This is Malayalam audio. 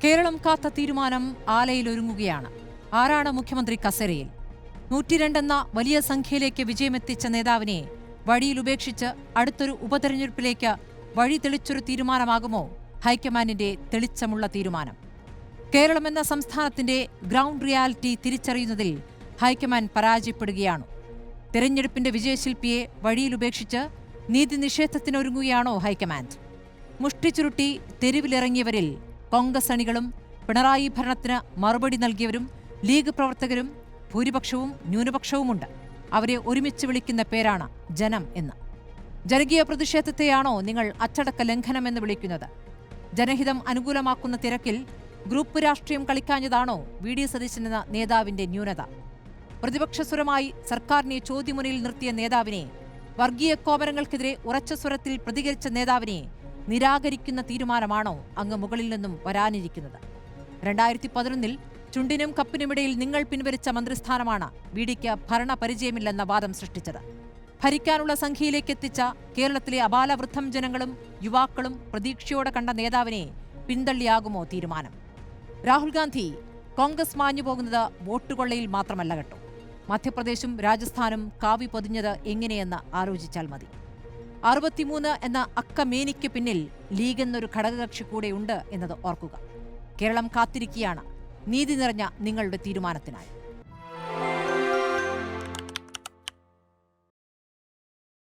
കേരളം കാത്ത തീരുമാനം ആലയിലൊരുങ്ങുകയാണ്. ആരാണ് മുഖ്യമന്ത്രി കസേരയിൽ? 102 എന്ന വലിയ സംഖ്യയിലേക്ക് വിജയമെത്തിച്ച നേതാവിനെ വഴിയിൽ ഉപേക്ഷിച്ച് അടുത്തൊരു ഉപതെരഞ്ഞെടുപ്പിലേക്ക് വഴി തെളിച്ചൊരു തീരുമാനമാകുമോ ഹൈക്കമാൻഡിന്റെ തെളിച്ചമുള്ള തീരുമാനം? കേരളം എന്ന സംസ്ഥാനത്തിന്റെ ഗ്രൗണ്ട് റിയാലിറ്റി തിരിച്ചറിയുന്നതിൽ ഹൈക്കമാൻഡ് പരാജയപ്പെടുകയാണോ? തെരഞ്ഞെടുപ്പിന്റെ വിജയശില്പിയെ വഴിയിലുപേക്ഷിച്ച് നീതി നിഷേധത്തിനൊരുങ്ങുകയാണോ ഹൈക്കമാൻഡ്? മുഷ്ടി ചുരുട്ടി തെരുവിലിറങ്ങിയവരിൽ കോൺഗ്രസ് അണികളും പിണറായി ഭരണത്തിന് മറുപടി നൽകിയവരും ലീഗ് പ്രവർത്തകരും ഭൂരിപക്ഷവും ന്യൂനപക്ഷവുമുണ്ട്. അവരെ ഒരുമിച്ച് വിളിക്കുന്ന പേരാണ് ജനം എന്ന്. ജനകീയ പ്രതിഷേധത്തെയാണോ നിങ്ങൾ അച്ചടക്ക ലംഘനമെന്ന് വിളിക്കുന്നത്? ജനഹിതം അനുകൂലമാക്കുന്ന തിരക്കിൽ ഗ്രൂപ്പ് രാഷ്ട്രീയം കളിക്കാഞ്ഞതാണോ വി.ഡി. സതീശൻ എന്ന നേതാവിന്റെ ന്യൂനത? പ്രതിപക്ഷസ്വരമായി സർക്കാരിനെ ചോദ്യമുനയിൽ നിർത്തിയ നേതാവിനെ, വർഗീയ കോപനങ്ങൾക്കെതിരെ ഉറച്ച സ്വരത്തിൽ പ്രതികരിച്ച നേതാവിനെ നിരാകരിക്കുന്ന തീരുമാനമാണോ അങ്ങ് മുകളിൽ നിന്നും വരാനിരിക്കുന്നത്? 2011 ചുണ്ടിനും കപ്പിനുമിടയിൽ നിങ്ങൾ പിൻവലിച്ച മന്ത്രിസ്ഥാനമാണ് വി.ഡിക്ക് ഭരണപരിചയമില്ലെന്ന വാദം സൃഷ്ടിച്ചത്. ഭരിക്കാനുള്ള സംഖ്യയിലേക്ക് എത്തിച്ച കേരളത്തിലെ അപാലവൃദ്ധം ജനങ്ങളും യുവാക്കളും പ്രതീക്ഷയോടെ കണ്ട നേതാവിനെ പിന്തള്ളിയാകുമോ തീരുമാനം? രാഹുൽ ഗാന്ധി കോൺഗ്രസ് മാഞ്ഞു പോകുന്നത് വോട്ടുകൊള്ളയിൽ മാത്രമല്ല കേട്ടോ. മധ്യപ്രദേശും രാജസ്ഥാനും കാവി പൊതിഞ്ഞത് എങ്ങനെയെന്ന് ആലോചിച്ചാൽ മതി. 63 എന്ന അക്കമേനിക്ക് പിന്നിൽ ലീഗ് എന്നൊരു ഘടകകക്ഷി കൂടെയുണ്ട് എന്നത് ഓർക്കുക. കേരളം കാത്തിരിക്കുകയാണ് നീതി നിറഞ്ഞ നിങ്ങളുടെ തീരുമാനത്തിനായി.